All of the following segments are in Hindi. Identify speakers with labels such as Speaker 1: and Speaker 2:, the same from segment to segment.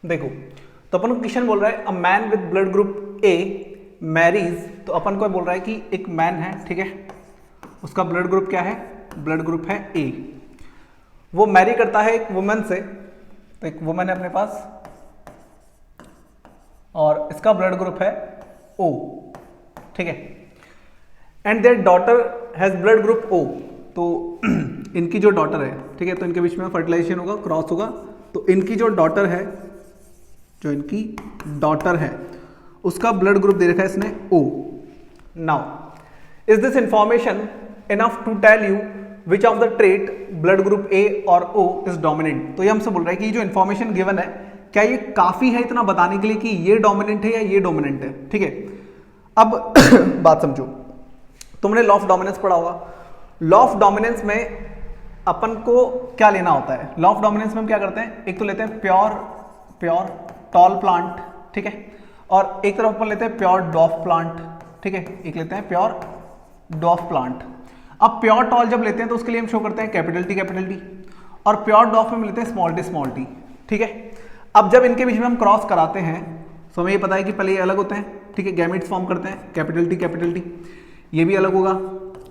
Speaker 1: देखो, तो अपन को क्वेश्चन बोल रहा है a man with blood group A marries, तो अपन को बोल रहा है कि एक मैन है, ठीक है, उसका ब्लड ग्रुप क्या है, ब्लड ग्रुप है ए। वो मैरी करता है एक वुमन से, तो एक वुमन है अपने पास और इसका ब्लड ग्रुप है ओ, ठीक है, and their daughter has blood group O. तो इनकी जो डॉटर है, ठीक है, तो इनके बीच में फर्टिलाइजेशन होगा, क्रॉस होगा, तो इनकी जो डॉटर है, जो इनकी डॉटर है उसका ब्लड ग्रुप दे रखा है इसने O. Now is this information enough to tell you which of the trait blood group A और ओ इज डोमिनेंट। तो ये हमसे बोल रहा है कि जो इंफॉर्मेशन गिवन है क्या ये काफी है इतना बताने के लिए कि ये डोमिनेंट है या ये डोमिनेंट है, ठीक है। अब बात समझो, तुमने लॉ ऑफ डोमिनेंस पढ़ा होगा। लॉ ऑफ डोमिनेंस में अपन को क्या लेना होता है, लॉ ऑफ डोमिनेंस में हम क्या करते हैं, एक तो लेते हैं प्योर टॉल प्लांट, ठीक है, और एक तरफ अपन लेते हैं प्योर डॉफ प्लांट, ठीक है, एक लेते हैं प्योर डॉफ प्लांट। अब प्योर टॉल जब लेते हैं तो उसके लिए हम शो करते हैं कैपिटल टी, और प्योर डॉफ में लेते हैं स्मॉल टी, ठीक है। अब जब इनके बीच में हम क्रॉस कराते हैं तो हमें ये पता है कि पहले ये अलग होते हैं, ठीक है, गैमेट्स फॉर्म करते हैं, कैपिटल टी, ये भी अलग होगा,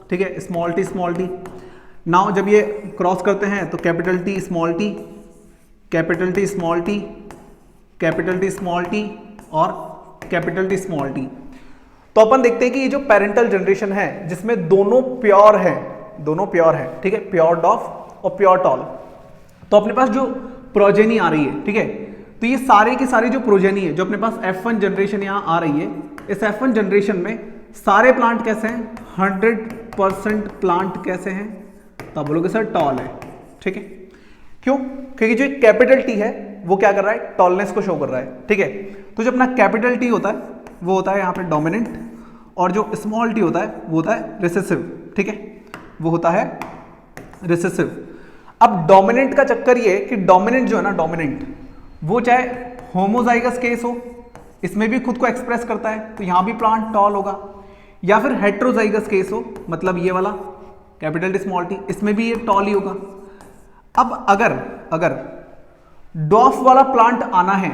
Speaker 1: ठीक है, स्मॉल टी। नाउ जब ये क्रॉस करते हैं तो capital T small T, capital T small T, capital T small T और कैपिटल टी स्मॉल टी। तो अपन देखते हैं कि ये जो पेरेंटल जनरेशन है जिसमें दोनों प्योर है, ठीक है, प्योर डॉफ और प्योर टॉल, तो अपने पास जो प्रोजेनी आ रही है, ठीक है, तो ये सारे की सारी जो प्रोजेनी है, जो अपने पास F1 जनरेशन यहां आ रही है, इस F1 जनरेशन में सारे प्लांट कैसे हैं, 100% प्लांट कैसे हैं, तो आप बोलोगे सर टॉल है, ठीक है। क्यों? क्योंकि जो कैपिटल टी है वो क्या कर रहा है, टॉलनेस को शो कर रहा है, ठीक है। तो जो अपना कैपिटल टी होता है वो होता है यहाँ पे डोमिनेंट, और जो स्मॉल टी होता है वो होता है रिसेसिव, ठीक है, वो होता है रिसेसिव। अब डोमिनेंट का चक्कर ये कि डोमिनेंट जो है ना, डोमिनेंट वो चाहे होमोजाइगस केस हो, इसमें भी खुद को एक्सप्रेस करता है, तो यहां भी प्लांट टॉल होगा, या फिर हेट्रोजाइगस केस हो, मतलब ये वाला कैपिटल टी स्मॉल टी, इसमें भी ये टॉल ही होगा। अब अगर डॉफ वाला प्लांट आना है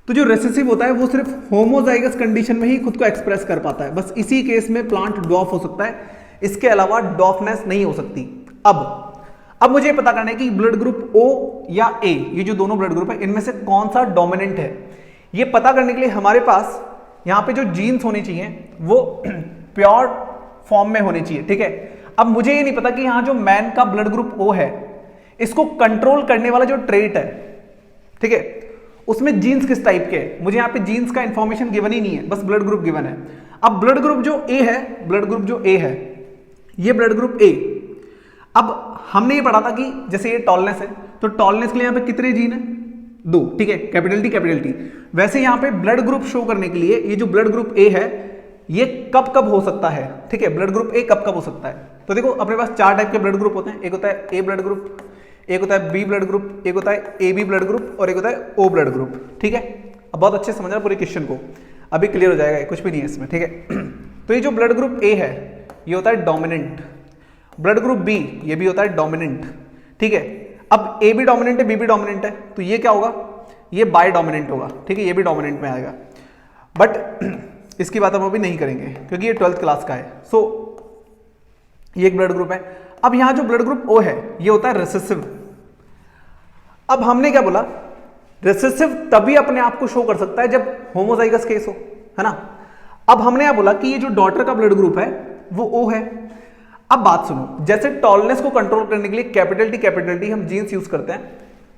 Speaker 1: तो जो रेसेसिव होता है वो सिर्फ होमोजाइगस कंडीशन में ही खुद को एक्सप्रेस कर पाता है, बस इसी केस में प्लांट डॉफ हो सकता है, इसके अलावा डॉफनेस नहीं हो सकती। अब मुझे पता करना है कि ब्लड ग्रुप ओ या ए, ये जो दोनों ब्लड ग्रुप है इनमें से कौन सा डोमिनेंट है। ये पता करने के लिए हमारे पास यहां पे जो जीन्स होने चाहिए वो प्योर फॉर्म में होने चाहिए, ठीक है। अब मुझे ये नहीं पता कि यहां जो मैन का ब्लड ग्रुप ओ है इसको कंट्रोल करने वाला जो ट्रेट है, ठीक है, उसमें जीन्स किस टाइप के है, मुझे यहां पे जीन्स का इंफॉर्मेशन गिवन ही नहीं है, बस ब्लड ग्रुप गिवन है। अब ब्लड ग्रुप जो ए है, ये ब्लड ग्रुप ए, अब हमने ये पढ़ा था कि जैसे ये टॉलनेस है, तो टॉलनेस के लिए यहां पे कितने जीन है, 2, ठीक है, कैपिटल टी। वैसे यहां पे ब्लड ग्रुप शो करने के लिए ये जो ब्लड ग्रुप ए है ये कब हो सकता है, ठीक है, ब्लड ग्रुप ए कब हो सकता है। तो देखो अपने पास 4 टाइप के ब्लड ग्रुप होते हैं, एक होता है ए ब्लड ग्रुप, एक होता है बी ब्लड ग्रुप, एक होता है ए बी ब्लड ग्रुप और एक होता है ओ ब्लड ग्रुप, ठीक है। अब बहुत अच्छे से समझना पूरे क्वेश्चन को, अभी क्लियर हो जाएगा, कुछ भी नहीं है इसमें, ठीक है। तो ये जो ब्लड ग्रुप ए है ये होता है डोमिनेंट, ब्लड ग्रुप बी ये भी होता है डोमिनेंट, ठीक है। अब ए भी डोमिनेंट है, बी भी डोमिनेंट है, तो ये क्या होगा, ये बाय डोमिनेंट होगा, ठीक है, ये भी डोमिनेंट में आएगा, बट इसकी बात हम अभी नहीं करेंगे क्योंकि ये 12th क्लास का है। सो ये एक ब्लड ग्रुप है। अब यहां जो ब्लड ग्रुप ओ है ये होता है रेसेसिव। अब हमने क्या बोला, रेसेसिव तभी अपने आप को शो कर सकता है जब होमोजाइगस केस हो, है ना। अब हमने यह बोला कि ये जो डॉटर का ब्लड ग्रुप है वो ओ है। अब बात सुनो, जैसे टॉलनेस को कंट्रोल करने के लिए कैपिटल टी हम जीन्स यूज करते हैं,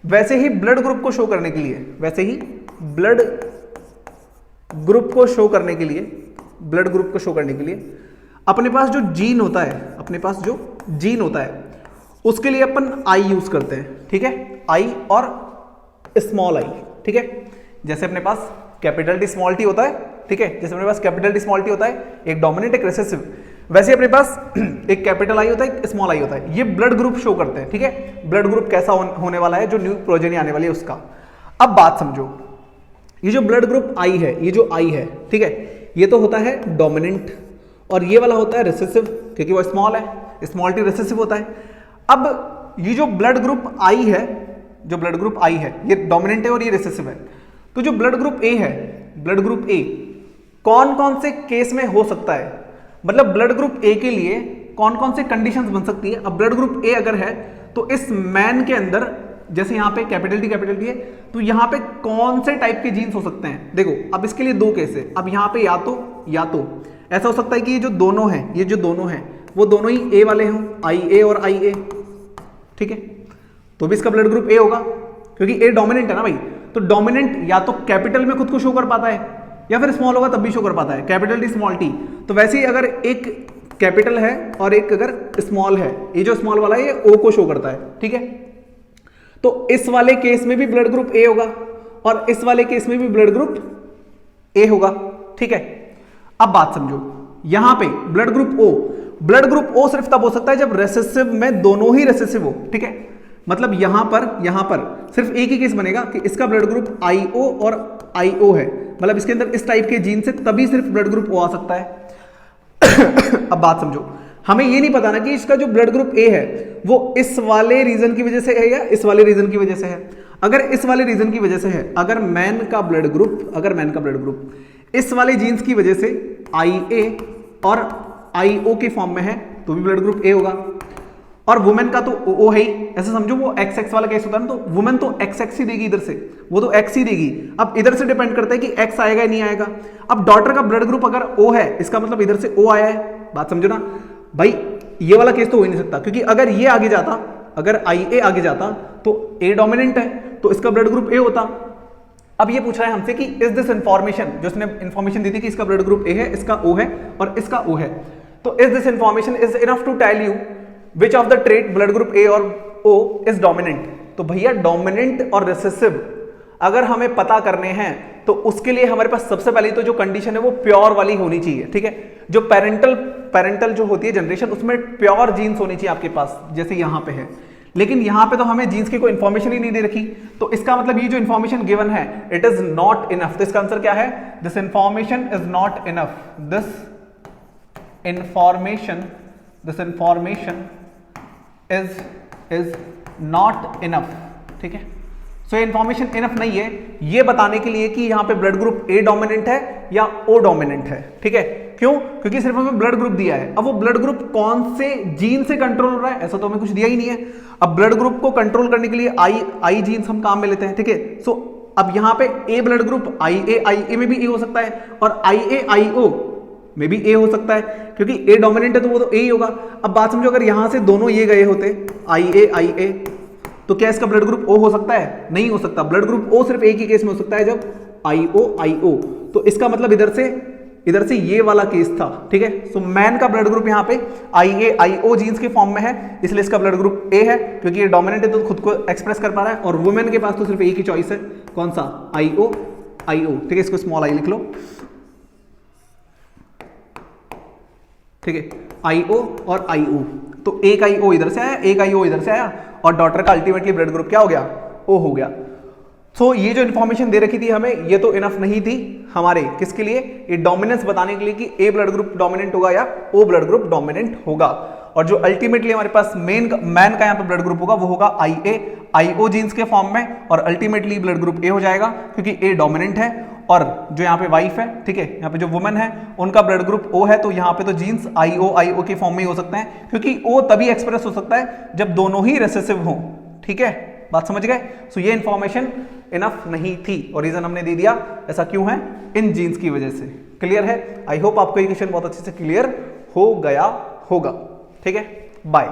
Speaker 1: वैसे ही ब्लड ग्रुप को शो करने के लिए, ब्लड ग्रुप को शो करने के लिए अपने पास जो जीन होता है, उसके लिए अपन आई यूज करते हैं, ठीक है, आई और स्मॉल आई, ठीक है। जैसे अपने पास कैपिटल टी स्मॉल टी होता है, ठीक है, जैसे अपने पास कैपिटल टी स्मॉल टी होता है, एक डोमिनेंट एक रेसेसिव, वैसे अपने पास एक कैपिटल आई होता है, एक स्मॉल आई होता है, ये ब्लड ग्रुप शो करते हैं, ठीक है। ब्लड ग्रुप कैसा होने वाला है, जो न्यू प्रोजेनी आने वाली है उसका। अब बात समझो, ये जो ब्लड ग्रुप आई है, ये जो आई है, ठीक है, ये तो होता है डोमिनेंट, और ये वाला होता है रिसेसिव क्योंकि वो स्मॉल है, स्मॉल टी रिसेसिव होता है। अब ये जो ब्लड ग्रुप आई है जो ब्लड ग्रुप आई है ये डोमिनेंट है और ये रिसेसिव है। तो जो ब्लड ग्रुप ए है, ब्लड ग्रुप ए कौन कौन से केस में हो सकता है, मतलब ब्लड ग्रुप ए के लिए कौन कौन से कंडीशंस बन सकती है। अब ब्लड ग्रुप ए अगर है तो इस मैन के अंदर, जैसे यहां पे कैपिटल टी है, तो यहां पे कौन से टाइप के जीन्स हो सकते हैं। देखो अब इसके लिए दो केस है। अब यहां पे या तो ऐसा हो सकता है कि ये जो दोनों हैं वो दोनों ही ए वाले हों, आई ए और आई ए, ठीक है, तो भी इसका ब्लड ग्रुप ए होगा क्योंकि ए डोमिनेंट है ना भाई। तो डोमिनेंट या तो कैपिटल में खुद को शो कर पाता है या फिर स्मॉल होगा तब भी शो कर पाता है, कैपिटल टी स्मॉल टी। तो वैसे ही अगर एक कैपिटल है और एक अगर स्मॉल है, ये जो स्मॉल वाला है ये ओ को शो करता है, ठीक है। तो इस वाले केस में भी ब्लड ग्रुप ए होगा और इस वाले केस में भी ब्लड ग्रुप ए होगा, ठीक है। अब बात समझो, यहां पे ब्लड ग्रुप ओ सिर्फ तब हो सकता है जब रेसेसिव में दोनों ही रेसेसिव हो, ठीक है। मतलब यहां पर सिर्फ एक ही केस बनेगा कि इसका ब्लड ग्रुप आईओ और आईओ है, मतलब इसके अंदर इस टाइप के जीन से तभी सिर्फ ब्लड ग्रुप ओ आ सकता है। अब बात समझो, हमें ये नहीं पता ना कि इसका जो ब्लड ग्रुप ए है वो इस वाले रीजन की वजह से है या इस वाले रीजन की वजह से है। अगर इस वाले रीजन की वजह से है, अगर मैन का ब्लड ग्रुप इस वाले जीन्स की वजह से आई ए और आई ओ के फॉर्म में है तो भी ब्लड ग्रुप ए होगा। और वुमेन का तो ओ है ही, ऐसे समझो वो एक्स एक्स वाला केस होता है ना, तो वुमेन तो एक्स एक्स ही देगी, इधर से वो तो एक्स ही देगी। अब इधर से डिपेंड करता है कि एक्स आएगा या नहीं आएगा। अब डॉटर का ब्लड ग्रुप अगर ओ है, इसका मतलब इधर से ओ आया है, बात समझो ना भाई। ये वाला केस तो हो ही नहीं सकता क्योंकि अगर ये आगे जाता, अगर आई ए आगे जाता तो ए डोमिनेंट है तो इसका ब्लड ग्रुप ए होता। अब ये पूछ रहा है हमसे कि इज दिस इंफॉर्मेशन, जो इसने इंफॉर्मेशन दी थी कि इसका ब्लड ग्रुप ए है, इसका ओ है और इसका ओ है, तो is this information is enough to tell you which of the trait blood group A और ओ इज डोमिनेंट। तो भैया डोमिनेंट और रिसेसिव अगर हमें पता करने हैं तो उसके लिए हमारे पास सबसे पहले तो जो कंडीशन है वो प्योर वाली होनी चाहिए, ठीक है। जो पेरेंटल जो होती है जनरेशन, उसमें प्योर जीन्स होनी चाहिए आपके पास, जैसे यहां पे है। लेकिन यहां पे तो हमें जीन्स की कोई इंफॉर्मेशन ही नहीं दे रखी, तो इसका मतलब ये जो इंफॉर्मेशन गिवन है इट इज नॉट इनफ। तो इसका आंसर क्या है, this information is not enough, this information is not enough, ठीक है। सो ये इंफॉर्मेशन इनफ नहीं है ये बताने के लिए कि यहां पे ब्लड ग्रुप ए डोमिनेंट है या ओ डोमिनेंट है, ठीक है। क्यों? क्योंकि सिर्फ हमें ब्लड ग्रुप दिया है। अब वो ब्लड ग्रुप कौन से जीन से कंट्रोल हो रहा है, ऐसा तो हमें कुछ दिया ही नहीं है। अब ब्लड ग्रुप को कंट्रोल करने के लिए आई जीन्स हम काम में लेते हैं, ठीक है। सो अब यहां पे ए ब्लड ग्रुप आई ए में भी ए हो सकता है और आई ओ में भी ए हो सकता है, क्योंकि ए डोमिनेंट है तो वो तो ए ही होगा। अब बात समझो, अगर यहां से दोनों ये गए होते आई ए तो क्या इसका ब्लड ग्रुप ओ हो सकता है? नहीं हो सकता। ब्लड ग्रुप ओ सिर्फ एक ही केस में हो सकता है, जब आई ओ। तो इसका मतलब इधर से ये वाला केस था, ठीक है। सो मैन का ब्लड ग्रुप यहाँ पे आई ओ जीन्स के फॉर्म में है, इसलिए इसका ब्लड ग्रुप ए है क्योंकि ये डोमिनेंट है तो खुद को एक्सप्रेस कर पा रहा है। और वुमेन के पास तो सिर्फ एक ही चॉइस है, कौन सा? आई ओ, ठीक है। इसको स्मॉल आई लिख लो, ठीक है। आई ओ और आई ओ, तो एक आई ओ इधर से आया, एक आई ओ इधर से आया और डॉटर का अल्टीमेटली ब्लड ग्रुप क्या हो गया? ओ हो गया। सो ये जो इन्फॉर्मेशन दे रखी थी हमें, ये तो इनफ नहीं थी हमारे किसके लिए? ये डोमिनेंस बताने के लिए कि ए ब्लड ग्रुप डोमिनेंट होगा या ओ ब्लड ग्रुप डोमिनेंट होगा। और जो अल्टीमेटली हमारे पास मैन का यहाँ पे ब्लड ग्रुप होगा वो होगा आई ओ जीन्स के फॉर्म में, और अल्टीमेटली ब्लड ग्रुप ए हो जाएगा क्योंकि ए डोमिनेंट है। और जो यहाँ पे वाइफ है, ठीक है, यहाँ पे जो वुमेन है उनका ब्लड ग्रुप ओ है, तो यहाँ पे तो जीन्स आई ओ के फॉर्म में ही हो सकते हैं, क्योंकि ओ तभी एक्सप्रेस हो सकता है जब दोनों ही रेसेसिव हों, ठीक है। बात समझ गए? सो ये इंफॉर्मेशन इनफ नहीं थी और रीजन हमने दे दिया। ऐसा क्यों है? इन जीन्स की वजह से। क्लियर है? आई होप आपको ये क्वेश्चन बहुत अच्छे से क्लियर हो गया होगा, ठीक है। बाय।